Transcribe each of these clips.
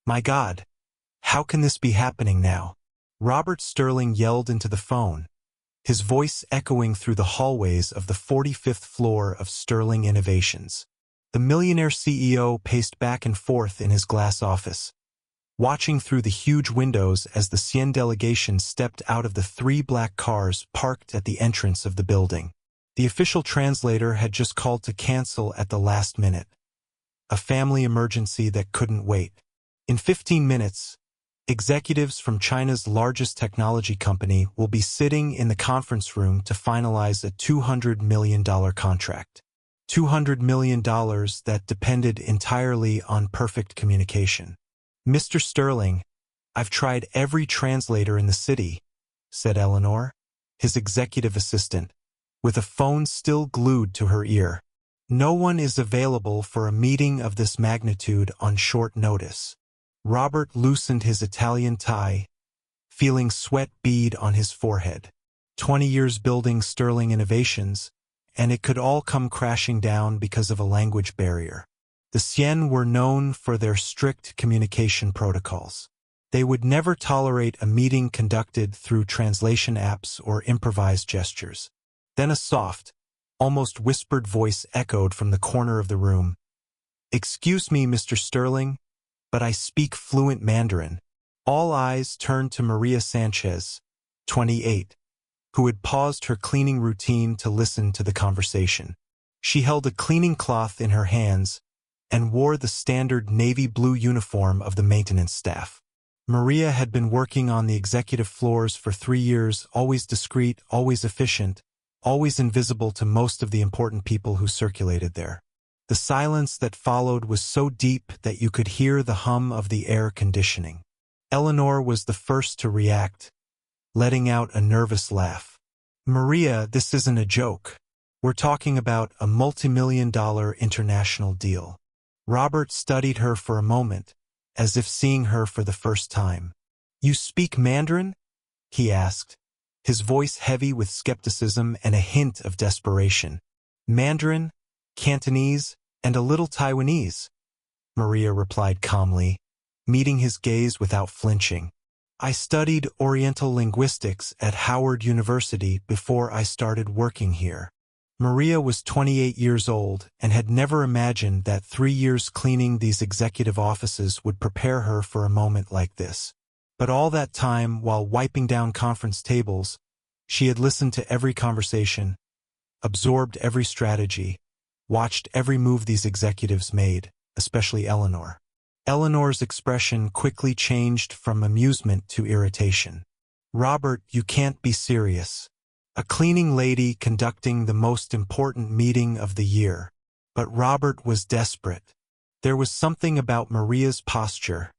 My God, how can this be happening now? Robert Sterling yelled into the phone, his voice echoing through the hallways of the 45th floor of Sterling Innovations. The millionaire CEO paced back and forth in his glass office, watching through the huge windows as the Sien delegation stepped out of the 3 black cars parked at the entrance of the building. The official translator had just called to cancel at the last minute. A family emergency that couldn't wait. In 15 minutes, executives from China's largest technology company will be sitting in the conference room to finalize a $200 million contract. $200 million that depended entirely on perfect communication. Mr. Sterling, I've tried every translator in the city, said Eleanor, his executive assistant, with a phone still glued to her ear. No one is available for a meeting of this magnitude on short notice. Robert loosened his Italian tie, feeling sweat bead on his forehead. 20 years building Sterling Innovations, and it could all come crashing down because of a language barrier. The Sien were known for their strict communication protocols. They would never tolerate a meeting conducted through translation apps or improvised gestures. Then a soft, almost whispered voice echoed from the corner of the room. Excuse me, Mr. Sterling, but I speak fluent Mandarin. All eyes turned to Maria Sanchez, 28, who had paused her cleaning routine to listen to the conversation. She held a cleaning cloth in her hands and wore the standard navy blue uniform of the maintenance staff. Maria had been working on the executive floors for 3 years, always discreet, always efficient, always invisible to most of the important people who circulated there. The silence that followed was so deep that you could hear the hum of the air conditioning. Eleanor was the first to react, letting out a nervous laugh. Maria, this isn't a joke. We're talking about a multi-million-dollar international deal. Robert studied her for a moment, as if seeing her for the first time. You speak Mandarin? He asked, his voice heavy with skepticism and a hint of desperation. Mandarin, Cantonese, and a little Taiwanese, Maria replied calmly, meeting his gaze without flinching. I studied Oriental linguistics at Howard University before I started working here. Maria was 28 years old and had never imagined that 3 years cleaning these executive offices would prepare her for a moment like this. But all that time, while wiping down conference tables, she had listened to every conversation, absorbed every strategy, watched every move these executives made, especially Eleanor. Eleanor's expression quickly changed from amusement to irritation. Robert, you can't be serious. A cleaning lady conducting the most important meeting of the year. But Robert was desperate. There was something about Maria's posture,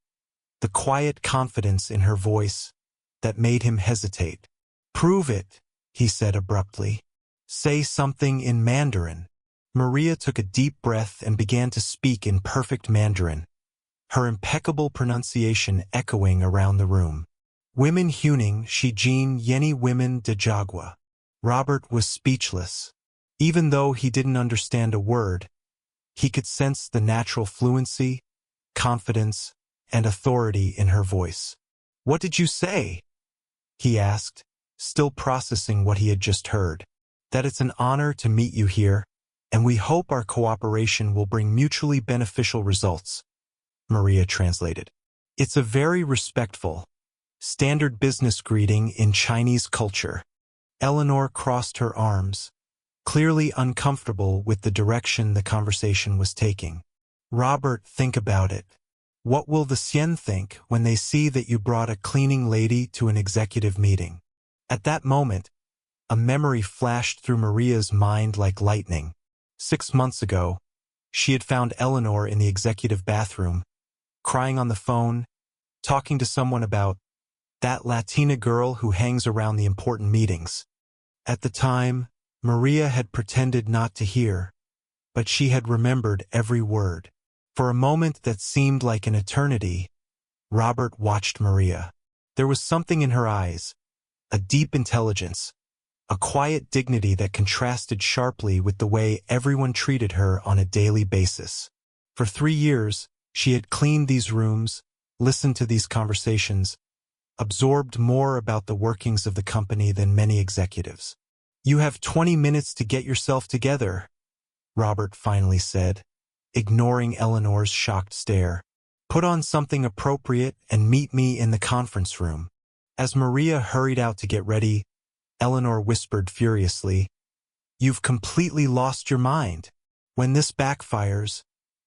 the quiet confidence in her voice, that made him hesitate. Prove it, he said abruptly. Say something in Mandarin. Maria took a deep breath and began to speak in perfect Mandarin, her impeccable pronunciation echoing around the room. Women Huning Shi Jin Yeni Women de Jagua. Robert was speechless. Even though he didn't understand a word, he could sense the natural fluency, confidence, and authority in her voice. What did you say? He asked, still processing what he had just heard. That it's an honor to meet you here, and we hope our cooperation will bring mutually beneficial results, Maria translated. It's a very respectful, standard business greeting in Chinese culture. Eleanor crossed her arms, clearly uncomfortable with the direction the conversation was taking. Robert, think about it. What will the Sien think when they see that you brought a cleaning lady to an executive meeting? At that moment, a memory flashed through Maria's mind like lightning. 6 months ago, she had found Eleanor in the executive bathroom, crying on the phone, talking to someone about that Latina girl who hangs around the important meetings. At the time, Maria had pretended not to hear, but she had remembered every word. For a moment that seemed like an eternity, Robert watched Maria. There was something in her eyes, a deep intelligence, a quiet dignity that contrasted sharply with the way everyone treated her on a daily basis. For 3 years, she had cleaned these rooms, listened to these conversations, absorbed more about the workings of the company than many executives. "You have 20 minutes to get yourself together," Robert finally said, ignoring Eleanor's shocked stare. "Put on something appropriate and meet me in the conference room." As Maria hurried out to get ready, Eleanor whispered furiously, "You've completely lost your mind. When this backfires,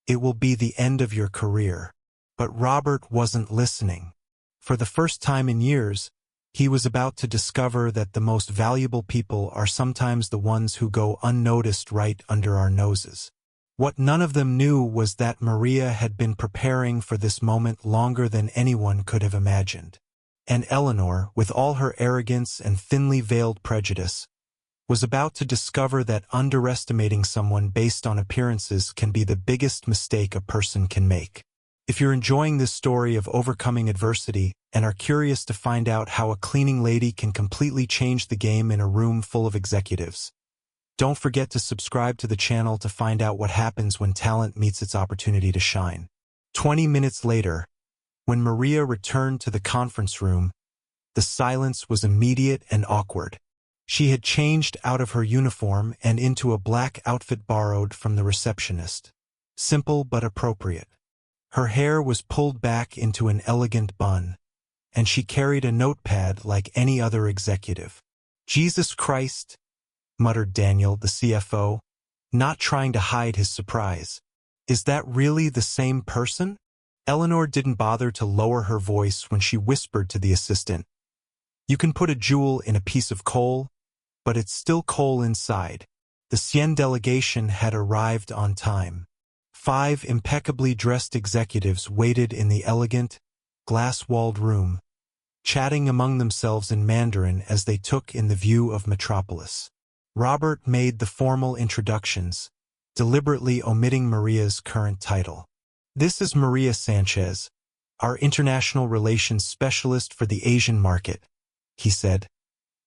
it will be the end of your career." But Robert wasn't listening. For the first time in years, he was about to discover that the most valuable people are sometimes the ones who go unnoticed right under our noses. What none of them knew was that Maria had been preparing for this moment longer than anyone could have imagined. And Eleanor, with all her arrogance and thinly veiled prejudice, was about to discover that underestimating someone based on appearances can be the biggest mistake a person can make. If you're enjoying this story of overcoming adversity and are curious to find out how a cleaning lady can completely change the game in a room full of executives, don't forget to subscribe to the channel to find out what happens when talent meets its opportunity to shine. 20 minutes later, when Maria returned to the conference room, the silence was immediate and awkward. She had changed out of her uniform and into a black outfit borrowed from the receptionist. Simple but appropriate. Her hair was pulled back into an elegant bun, and she carried a notepad like any other executive. "Jesus Christ," muttered Daniel, the CFO, not trying to hide his surprise. "Is that really the same person?" Eleanor didn't bother to lower her voice when she whispered to the assistant, "You can put a jewel in a piece of coal, but it's still coal inside." The Cien delegation had arrived on time. 5 impeccably dressed executives waited in the elegant, glass-walled room, chatting among themselves in Mandarin as they took in the view of Metropolis. Robert made the formal introductions, deliberately omitting Maria's current title. "This is Maria Sanchez, our international relations specialist for the Asian market," he said,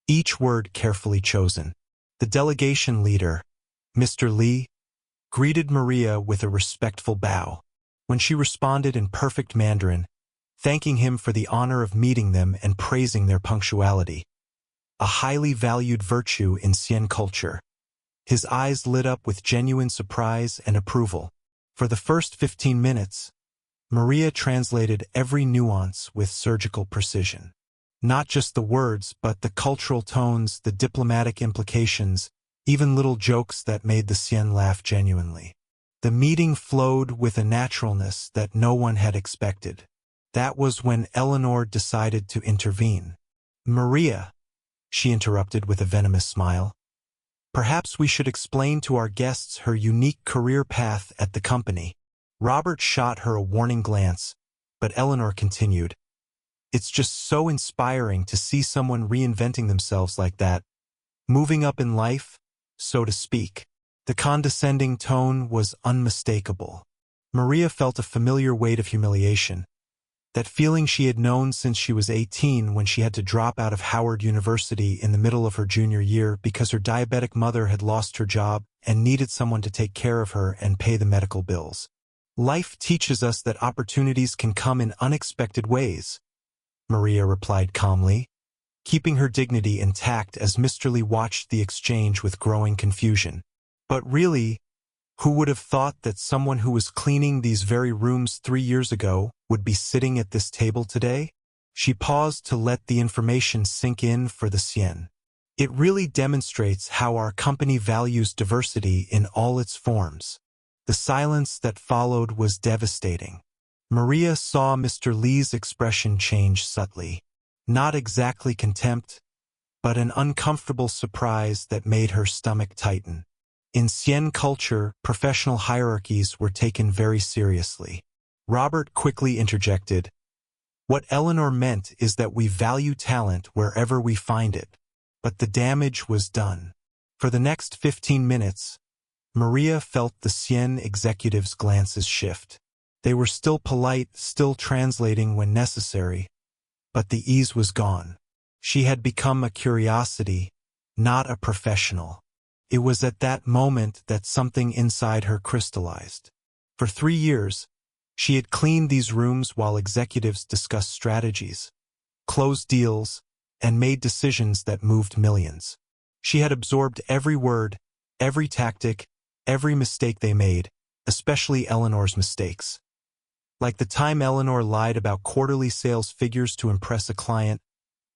each word carefully chosen. The delegation leader, Mr. Lee, greeted Maria with a respectful bow. When she responded in perfect Mandarin, thanking him for the honor of meeting them and praising their punctuality, a highly valued virtue in Cien culture, his eyes lit up with genuine surprise and approval. For the first 15 minutes, Maria translated every nuance with surgical precision. Not just the words, but the cultural tones, the diplomatic implications, even little jokes that made the Cien laugh genuinely. The meeting flowed with a naturalness that no one had expected. That was when Eleanor decided to intervene. "Maria," she interrupted with a venomous smile, "perhaps we should explain to our guests her unique career path at the company." Robert shot her a warning glance, but Eleanor continued, "It's just so inspiring to see someone reinventing themselves like that, moving up in life, so to speak." The condescending tone was unmistakable. Maria felt a familiar weight of humiliation, that feeling she had known since she was 18 when she had to drop out of Howard University in the middle of her junior year because her diabetic mother had lost her job and needed someone to take care of her and pay the medical bills. "Life teaches us that opportunities can come in unexpected ways," Maria replied calmly, keeping her dignity intact as Mr. Lee watched the exchange with growing confusion. "But really, who would have thought that someone who was cleaning these very rooms 3 years ago would be sitting at this table today?" She paused to let the information sink in for the Cien. "It really demonstrates how our company values diversity in all its forms." The silence that followed was devastating. Maria saw Mr. Lee's expression change subtly. Not exactly contempt, but an uncomfortable surprise that made her stomach tighten. In Cien culture, professional hierarchies were taken very seriously. Robert quickly interjected, "What Eleanor meant is that we value talent wherever we find it." But the damage was done. For the next 15 minutes, Maria felt the Cien executives' glances shift. They were still polite, still translating when necessary, but the ease was gone. She had become a curiosity, not a professional. It was at that moment that something inside her crystallized. For 3 years, She had cleaned these rooms while executives discussed strategies, closed deals, and made decisions that moved millions. She had absorbed every word, every tactic, every mistake they made, especially Eleanor's mistakes. Like the time Eleanor lied about quarterly sales figures to impress a client,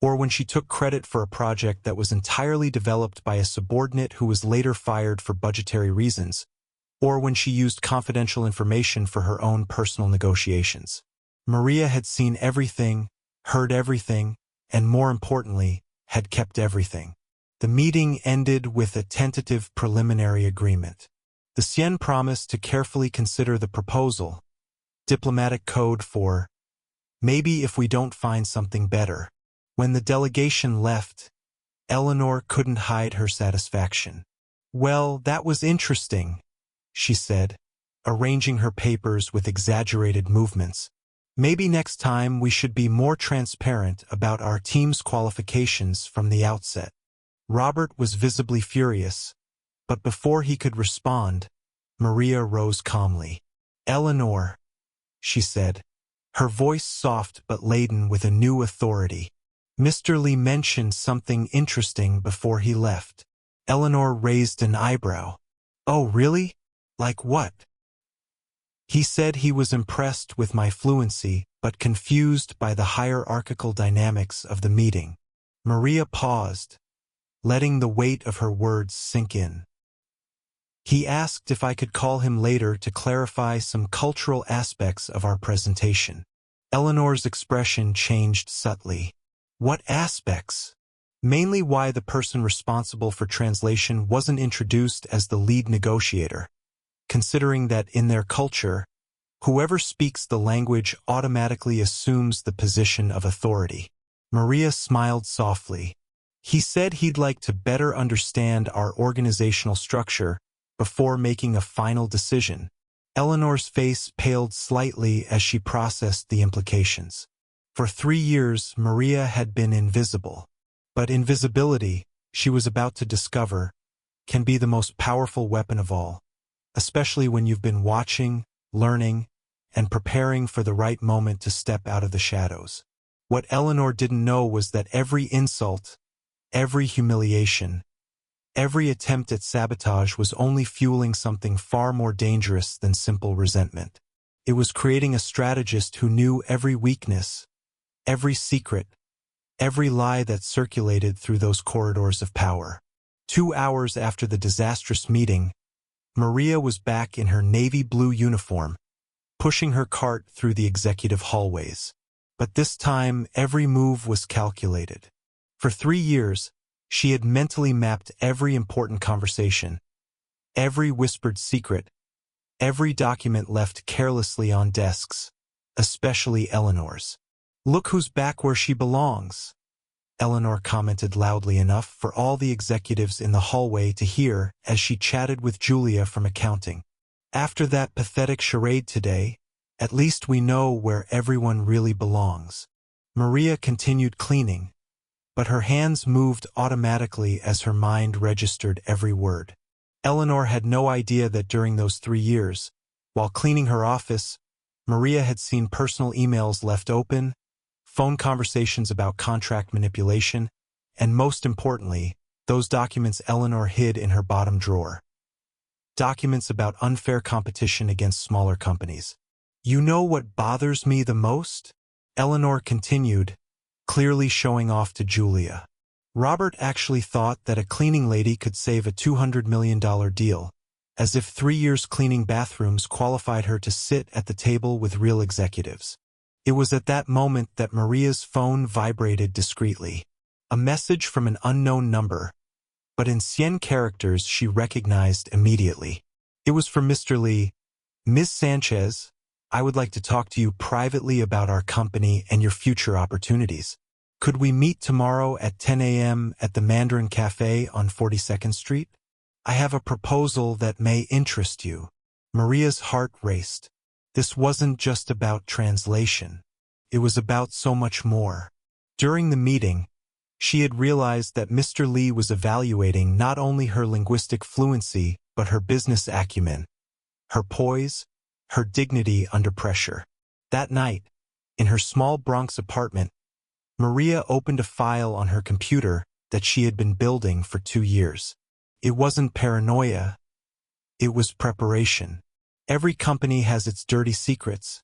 or when she took credit for a project that was entirely developed by a subordinate who was later fired for budgetary reasons, or when she used confidential information for her own personal negotiations. Maria had seen everything, heard everything, and more importantly, had kept everything. The meeting ended with a tentative preliminary agreement. The Sien promised to carefully consider the proposal, diplomatic code for, maybe if we don't find something better. When the delegation left, Eleanor couldn't hide her satisfaction. Well, that was interesting, she said, arranging her papers with exaggerated movements. Maybe next time we should be more transparent about our team's qualifications from the outset. Robert was visibly furious, but before he could respond, Maria rose calmly. Eleanor, she said, her voice soft but laden with a new authority. Mr. Lee mentioned something interesting before he left. Eleanor raised an eyebrow. Oh, really? Like what? He said he was impressed with my fluency, but confused by the hierarchical dynamics of the meeting. Maria paused, letting the weight of her words sink in. He asked if I could call him later to clarify some cultural aspects of our presentation. Eleanor's expression changed subtly. What aspects? Mainly why the person responsible for translation wasn't introduced as the lead negotiator, considering that in their culture, whoever speaks the language automatically assumes the position of authority. Maria smiled softly. He said he'd like to better understand our organizational structure before making a final decision. Eleanor's face paled slightly as she processed the implications. For 3 years, Maria had been invisible. But invisibility, she was about to discover, can be the most powerful weapon of all, especially when you've been watching, learning, and preparing for the right moment to step out of the shadows. What Eleanor didn't know was that every insult, every humiliation, every attempt at sabotage was only fueling something far more dangerous than simple resentment. It was creating a strategist who knew every weakness, every secret, every lie that circulated through those corridors of power. 2 hours after the disastrous meeting, Maria was back in her navy blue uniform, pushing her cart through the executive hallways. But this time, every move was calculated. For 3 years, she had mentally mapped every important conversation, every whispered secret, every document left carelessly on desks, especially Eleanor's. Look who's back where she belongs, Eleanor commented loudly enough for all the executives in the hallway to hear as she chatted with Julia from accounting. After that pathetic charade today, at least we know where everyone really belongs. Maria continued cleaning, but her hands moved automatically as her mind registered every word. Eleanor had no idea that during those 3 years, while cleaning her office, Maria had seen personal emails left open, phone conversations about contract manipulation, and most importantly, those documents Eleanor hid in her bottom drawer. Documents about unfair competition against smaller companies. You know what bothers me the most? Eleanor continued, clearly showing off to Julia. Robert actually thought that a cleaning lady could save a $200 million deal, as if 3 years cleaning bathrooms qualified her to sit at the table with real executives. It was at that moment that Maria's phone vibrated discreetly. A message from an unknown number, but in Sien characters she recognized immediately. It was from Mr. Lee. Ms. Sanchez, I would like to talk to you privately about our company and your future opportunities. Could we meet tomorrow at 10 a.m. at the Mandarin Cafe on 42nd Street? I have a proposal that may interest you. Maria's heart raced. This wasn't just about translation. It was about so much more. During the meeting, she had realized that Mr. Lee was evaluating not only her linguistic fluency, but her business acumen, her poise, her dignity under pressure. That night, in her small Bronx apartment, Maria opened a file on her computer that she had been building for 2 years. It wasn't paranoia, it was preparation. Every company has its dirty secrets,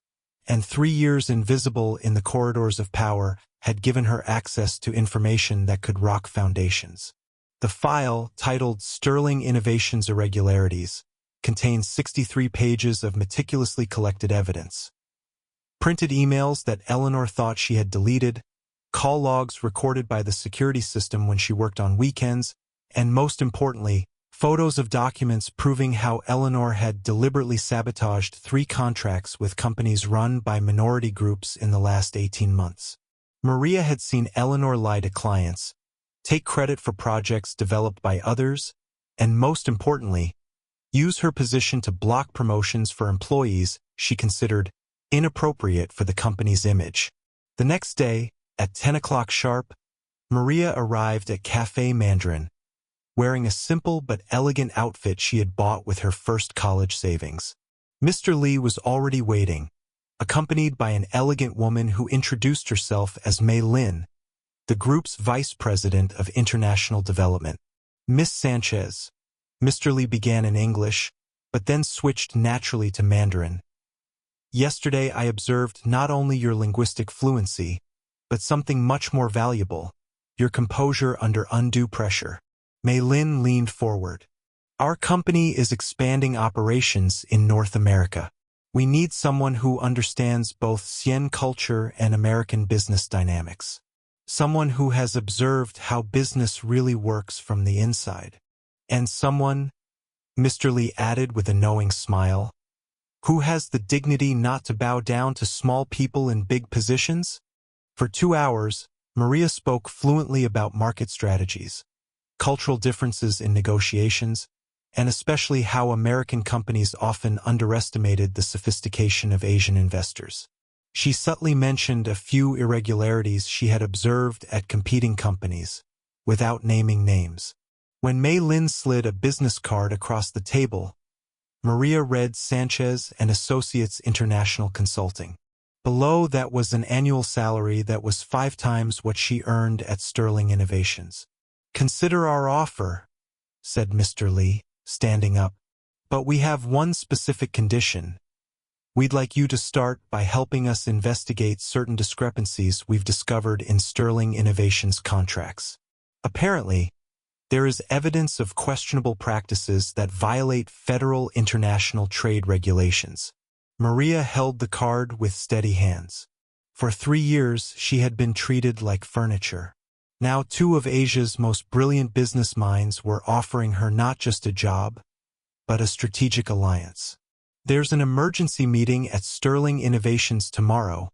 and 3 years invisible in the corridors of power had given her access to information that could rock foundations. The file, titled Sterling Innovations Irregularities, contains 63 pages of meticulously collected evidence. Printed emails that Eleanor thought she had deleted, call logs recorded by the security system when she worked on weekends, and most importantly, photos of documents proving how Eleanor had deliberately sabotaged 3 contracts with companies run by minority groups in the last 18 months. Maria had seen Eleanor lie to clients, take credit for projects developed by others, and most importantly, use her position to block promotions for employees she considered inappropriate for the company's image. The next day, at 10 o'clock sharp, Maria arrived at Café Mandarin, wearing a simple but elegant outfit she had bought with her first college savings. Mr. Lee was already waiting, accompanied by an elegant woman who introduced herself as Mei Lin, the group's vice president of international development. Miss Sanchez, Mr. Lee began in English, but then switched naturally to Mandarin. Yesterday I observed not only your linguistic fluency, but something much more valuable, your composure under undue pressure. Mei Lin leaned forward. Our company is expanding operations in North America. We need someone who understands both Xian culture and American business dynamics. Someone who has observed how business really works from the inside. And someone, Mr. Lee added with a knowing smile, who has the dignity not to bow down to small people in big positions? For 2 hours, Maria spoke fluently about market strategies, cultural differences in negotiations, and especially how American companies often underestimated the sophistication of Asian investors. She subtly mentioned a few irregularities she had observed at competing companies, without naming names. When Mei Lin slid a business card across the table, Maria read Sanchez and Associates International Consulting. Below that was an annual salary that was 5 times what she earned at Sterling Innovations. Consider our offer, said Mr. Lee, standing up. But we have one specific condition. We'd like you to start by helping us investigate certain discrepancies we've discovered in Sterling Innovations contracts. Apparently, there is evidence of questionable practices that violate federal international trade regulations. Maria held the card with steady hands. For 3 years, she had been treated like furniture. Now 2 of Asia's most brilliant business minds were offering her not just a job, but a strategic alliance. There's an emergency meeting at Sterling Innovations tomorrow,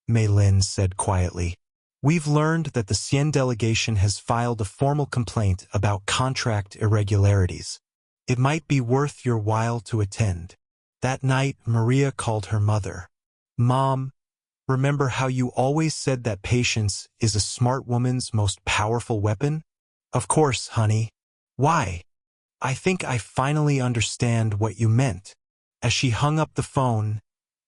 Mei Lin said quietly. We've learned that the Xian delegation has filed a formal complaint about contract irregularities. It might be worth your while to attend. That night, Maria called her mother. Mom, remember how you always said that patience is a smart woman's most powerful weapon? Of course, honey. Why? I think I finally understand what you meant. As she hung up the phone,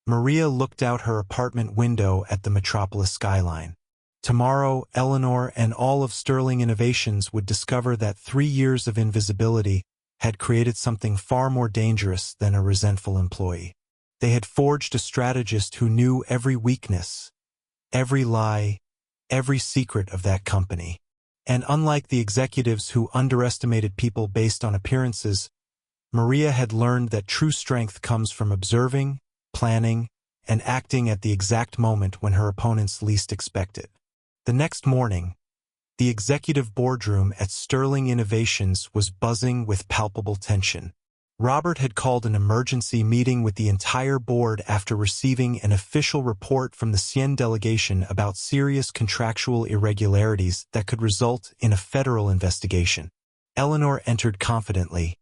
Maria looked out her apartment window at the metropolis skyline. Tomorrow, Eleanor and all of Sterling Innovations would discover that 3 years of invisibility had created something far more dangerous than a resentful employee. They had forged a strategist who knew every weakness, every lie, every secret of that company. And unlike the executives who underestimated people based on appearances, Maria had learned that true strength comes from observing, planning, and acting at the exact moment when her opponents least expect it. The next morning, the executive boardroom at Sterling Innovations was buzzing with palpable tension. Robert had called an emergency meeting with the entire board after receiving an official report from the Xian delegation about serious contractual irregularities that could result in a federal investigation. Eleanor entered confidently,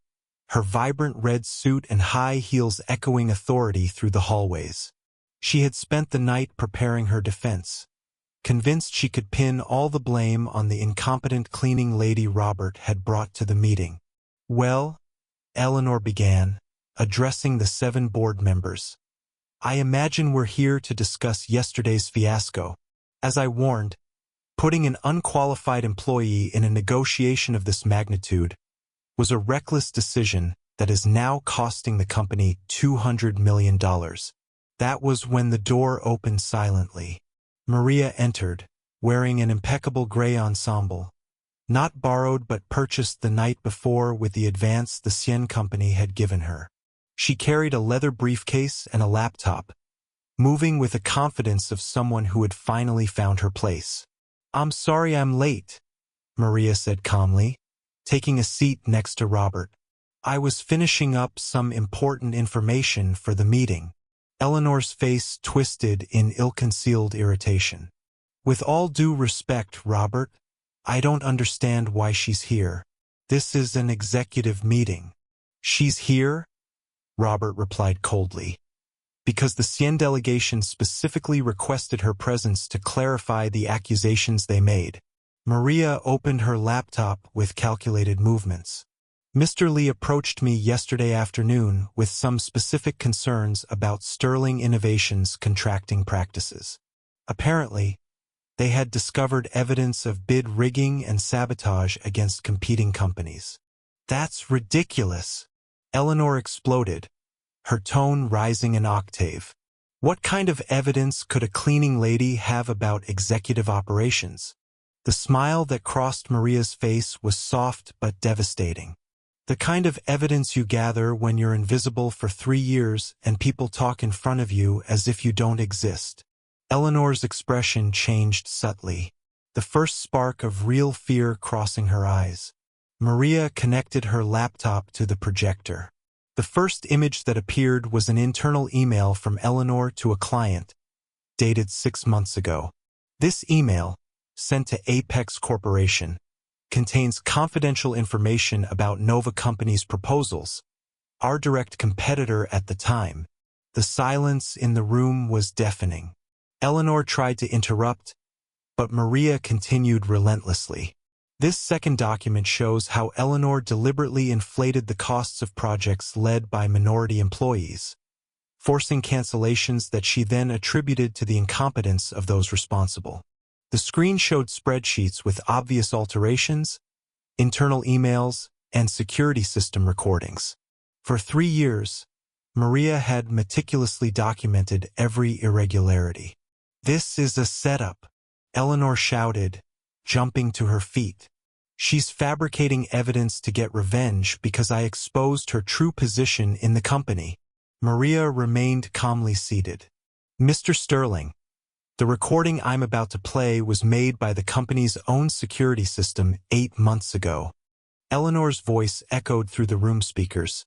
her vibrant red suit and high heels echoing authority through the hallways. She had spent the night preparing her defense, convinced she could pin all the blame on the incompetent cleaning lady Robert had brought to the meeting. Well, Eleanor began, addressing the 7 board members. I imagine we're here to discuss yesterday's fiasco. As I warned, putting an unqualified employee in a negotiation of this magnitude was a reckless decision that is now costing the company $200 million. That was when the door opened silently. Maria entered, wearing an impeccable gray ensemble, not borrowed but purchased the night before with the advance the Cien company had given her. She carried a leather briefcase and a laptop, moving with the confidence of someone who had finally found her place. "I'm sorry I'm late," Maria said calmly, taking a seat next to Robert. "I was finishing up some important information for the meeting." Eleanor's face twisted in ill-concealed irritation. "With all due respect, Robert, I don't understand why she's here. This is an executive meeting." "She's here," Robert replied coldly, "because the Cien delegation specifically requested her presence to clarify the accusations they made." Maria opened her laptop with calculated movements. "Mr. Lee approached me yesterday afternoon with some specific concerns about Sterling Innovations' contracting practices. Apparently, they had discovered evidence of bid rigging and sabotage against competing companies." "That's ridiculous," Eleanor exploded, her tone rising an octave. "What kind of evidence could a cleaning lady have about executive operations?" The smile that crossed Maria's face was soft but devastating. "The kind of evidence you gather when you're invisible for 3 years and people talk in front of you as if you don't exist." Eleanor's expression changed subtly, the first spark of real fear crossing her eyes. Maria connected her laptop to the projector. The first image that appeared was an internal email from Eleanor to a client, dated 6 months ago. This email, sent to Apex Corporation, contains confidential information about Nova Company's proposals, our direct competitor at the time. The silence in the room was deafening. Eleanor tried to interrupt, but Maria continued relentlessly. This second document shows how Eleanor deliberately inflated the costs of projects led by minority employees, forcing cancellations that she then attributed to the incompetence of those responsible. The screen showed spreadsheets with obvious alterations, internal emails, and security system recordings. For 3 years, Maria had meticulously documented every irregularity. "This is a setup," Eleanor shouted, jumping to her feet. "She's fabricating evidence to get revenge because I exposed her true position in the company." Maria remained calmly seated. "Mr. Sterling, the recording I'm about to play was made by the company's own security system 8 months ago." Eleanor's voice echoed through the room speakers.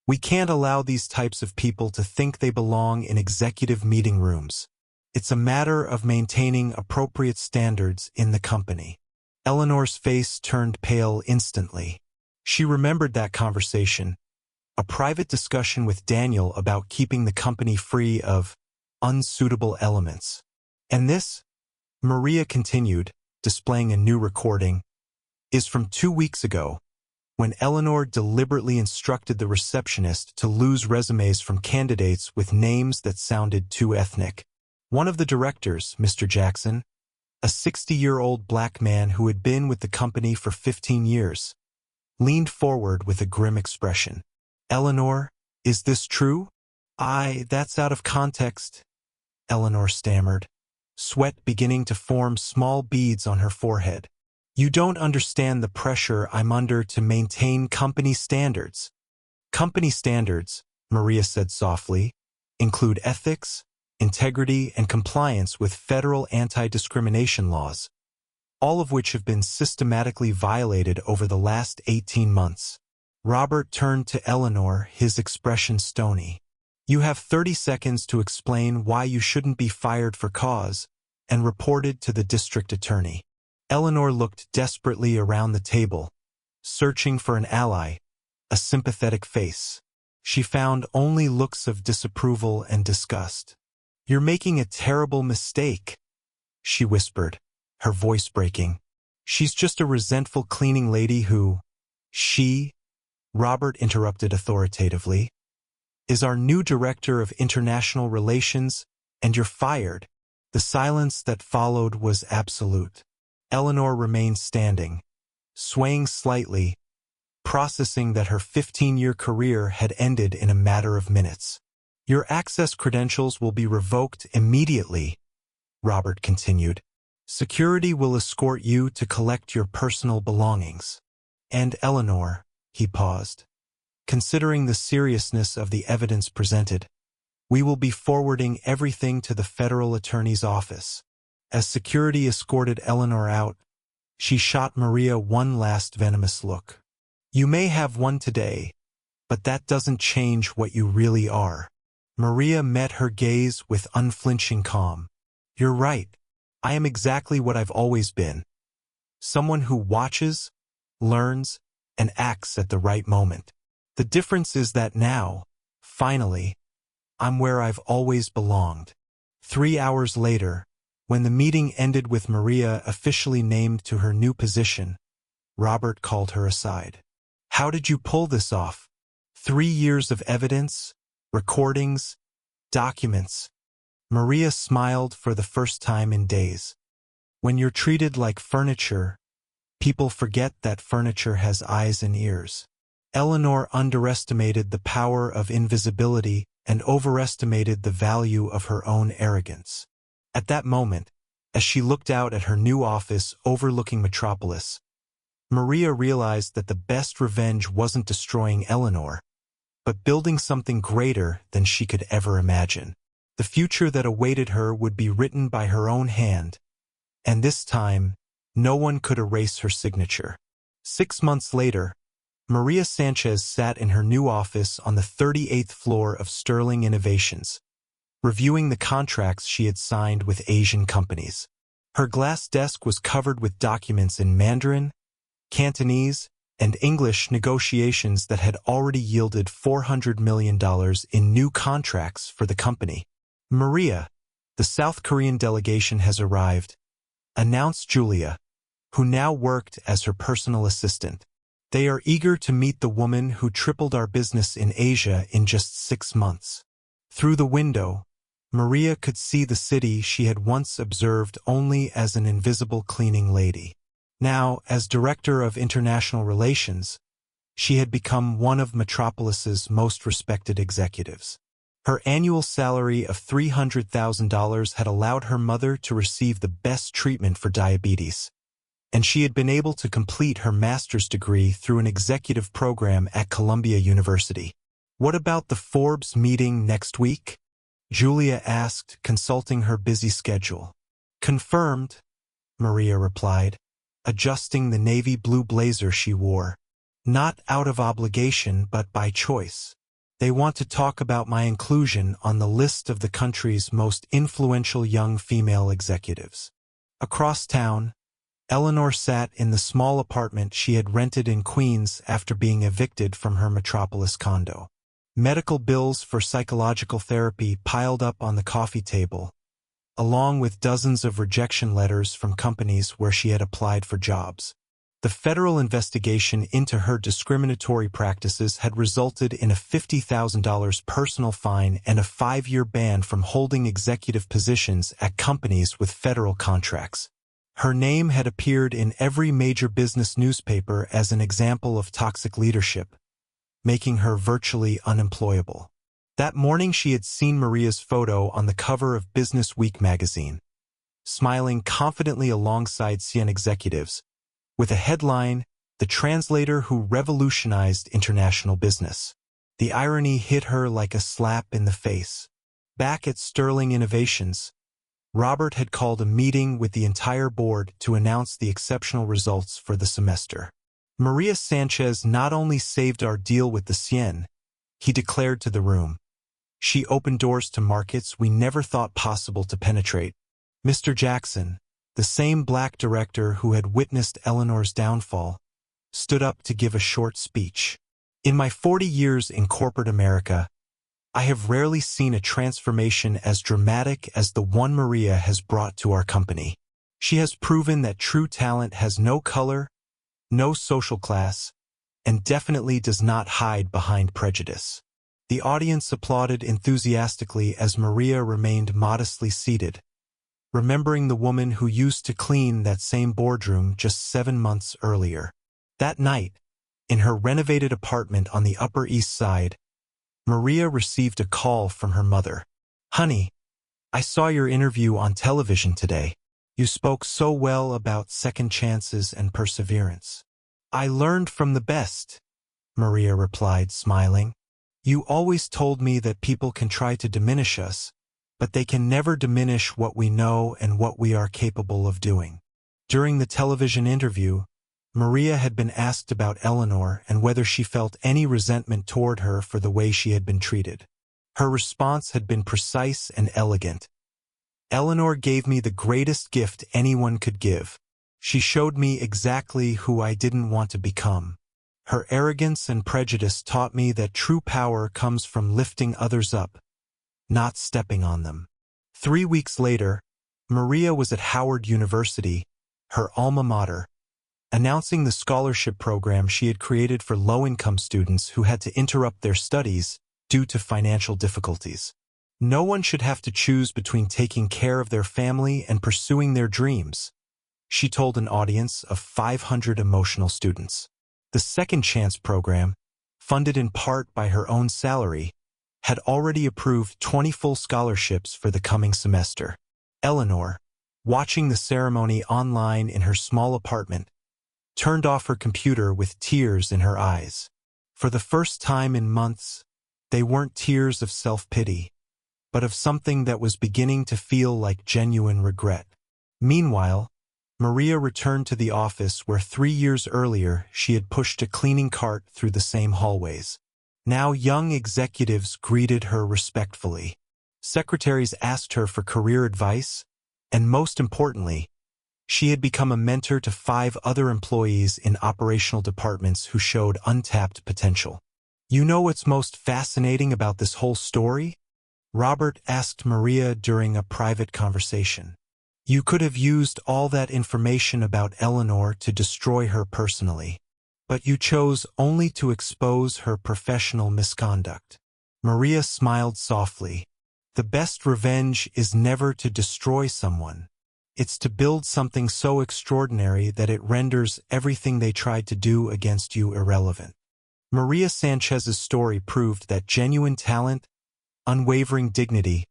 "We can't allow these types of people to think they belong in executive meeting rooms. It's a matter of maintaining appropriate standards in the company." Eleanor's face turned pale instantly. She remembered that conversation, a private discussion with Daniel about keeping the company free of unsuitable elements. "And this," Maria continued, displaying a new recording, "is from 2 weeks ago, when Eleanor deliberately instructed the receptionist to lose resumes from candidates with names that sounded too ethnic. One of the directors, Mr. Jackson, a 60-year-old black man who had been with the company for 15 years, leaned forward with a grim expression. "Eleanor, is this true?" That's out of context," Eleanor stammered, sweat beginning to form small beads on her forehead. "You don't understand the pressure I'm under to maintain company standards." "Company standards," Maria said softly, "include ethics, integrity, and compliance with federal anti-discrimination laws, all of which have been systematically violated over the last 18 months. Robert turned to Eleanor, his expression stony. "You have 30 seconds to explain why you shouldn't be fired for cause, and reported to the district attorney." Eleanor looked desperately around the table, searching for an ally, a sympathetic face. She found only looks of disapproval and disgust. "You're making a terrible mistake," she whispered, her voice breaking. "She's just a resentful cleaning lady who—" "She?" Robert interrupted authoritatively. is our new director of international relations, and you're fired." The silence that followed was absolute. Eleanor remained standing, swaying slightly, processing that her 15-year career had ended in a matter of minutes. "Your access credentials will be revoked immediately," Robert continued. "Security will escort you to collect your personal belongings." "And Eleanor," he paused, "considering the seriousness of the evidence presented, we will be forwarding everything to the federal attorney's office." As security escorted Eleanor out, she shot Maria one last venomous look. "You may have one today, but that doesn't change what you really are." Maria met her gaze with unflinching calm. "You're right. I am exactly what I've always been. Someone who watches, learns, and acts at the right moment. The difference is that now, finally, I'm where I've always belonged." 3 hours later, when the meeting ended with Maria officially named to her new position, Robert called her aside. "How did you pull this off? 3 years of evidence, recordings, documents." Maria smiled for the first time in days. "When you're treated like furniture, people forget that furniture has eyes and ears." Eleanor underestimated the power of invisibility and overestimated the value of her own arrogance. At that moment, as she looked out at her new office overlooking Metropolis, Maria realized that the best revenge wasn't destroying Eleanor, but building something greater than she could ever imagine. The future that awaited her would be written by her own hand, and this time, no one could erase her signature. 6 months later, Maria Sanchez sat in her new office on the 38th floor of Sterling Innovations, reviewing the contracts she had signed with Asian companies. Her glass desk was covered with documents in Mandarin, Cantonese, and English, negotiations that had already yielded $400 million in new contracts for the company. "Maria, the South Korean delegation has arrived," announced Julia, who now worked as her personal assistant. "They are eager to meet the woman who tripled our business in Asia in just 6 months." Through the window, Maria could see the city she had once observed only as an invisible cleaning lady. Now, as Director of International Relations, she had become one of Metropolis's most respected executives. Her annual salary of $300,000 had allowed her mother to receive the best treatment for diabetes, and she had been able to complete her master's degree through an executive program at Columbia University. "What about the Forbes meeting next week?" Julia asked, consulting her busy schedule. "Confirmed," Maria replied, adjusting the navy blue blazer she wore. "Not out of obligation, but by choice. They want to talk about my inclusion on the list of the country's most influential young female executives." Across town, Eleanor sat in the small apartment she had rented in Queens after being evicted from her Metropolis condo. Medical bills for psychological therapy piled up on the coffee table, along with dozens of rejection letters from companies where she had applied for jobs. The federal investigation into her discriminatory practices had resulted in a $50,000 personal fine and a 5-year ban from holding executive positions at companies with federal contracts. Her name had appeared in every major business newspaper as an example of toxic leadership, making her virtually unemployable. That morning she had seen Maria's photo on the cover of Business Week magazine, smiling confidently alongside CN executives, with a headline, "The Translator Who Revolutionized International Business." The irony hit her like a slap in the face. Back at Sterling Innovations, Robert had called a meeting with the entire board to announce the exceptional results for the semester. "Maria Sanchez not only saved our deal with the CN," he declared to the room. "She opened doors to markets we never thought possible to penetrate." Mr. Jackson, the same black director who had witnessed Eleanor's downfall, stood up to give a short speech. "In my 40 years in corporate America, I have rarely seen a transformation as dramatic as the one Maria has brought to our company. She has proven that true talent has no color, no social class, and definitely does not hide behind prejudice." The audience applauded enthusiastically as Maria remained modestly seated, remembering the woman who used to clean that same boardroom just 7 months earlier. That night, in her renovated apartment on the Upper East Side, Maria received a call from her mother. "Honey, I saw your interview on television today. You spoke so well about second chances and perseverance." "I learned from the best," Maria replied, smiling. "You always told me that people can try to diminish us, but they can never diminish what we know and what we are capable of doing." During the television interview, Maria had been asked about Eleanor and whether she felt any resentment toward her for the way she had been treated. Her response had been precise and elegant. "Eleanor gave me the greatest gift anyone could give. She showed me exactly who I didn't want to become. Her arrogance and prejudice taught me that true power comes from lifting others up, not stepping on them." 3 weeks later, Maria was at Howard University, her alma mater, announcing the scholarship program she had created for low-income students who had to interrupt their studies due to financial difficulties. No one should have to choose between taking care of their family and pursuing their dreams, she told an audience of 500 emotional students. The Second Chance program, funded in part by her own salary, had already approved 20 full scholarships for the coming semester. Eleanor, watching the ceremony online in her small apartment, turned off her computer with tears in her eyes. For the first time in months, they weren't tears of self-pity, but of something that was beginning to feel like genuine regret. Meanwhile, Maria returned to the office where 3 years earlier she had pushed a cleaning cart through the same hallways. Now young executives greeted her respectfully. Secretaries asked her for career advice, and most importantly, she had become a mentor to 5 other employees in operational departments who showed untapped potential. "You know what's most fascinating about this whole story?" Robert asked Maria during a private conversation. "You could have used all that information about Eleanor to destroy her personally, but you chose only to expose her professional misconduct." Maria smiled softly. "The best revenge is never to destroy someone. It's to build something so extraordinary that it renders everything they tried to do against you irrelevant." Maria Sanchez's story proved that genuine talent, unwavering dignity,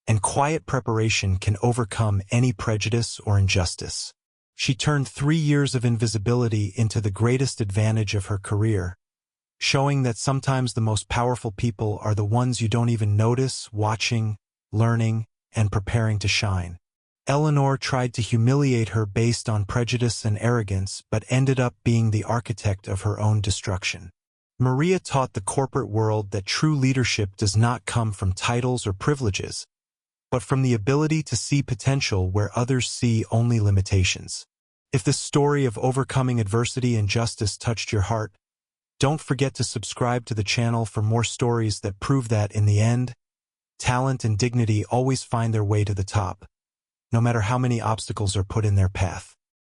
and quiet preparation can overcome any prejudice or injustice. She turned 3 years of invisibility into the greatest advantage of her career, showing that sometimes the most powerful people are the ones you don't even notice, watching, learning, and preparing to shine. Eleanor tried to humiliate her based on prejudice and arrogance, but ended up being the architect of her own destruction. Maria taught the corporate world that true leadership does not come from titles or privileges, but from the ability to see potential where others see only limitations. If this story of overcoming adversity and justice touched your heart, don't forget to subscribe to the channel for more stories that prove that, in the end, talent and dignity always find their way to the top, no matter how many obstacles are put in their path.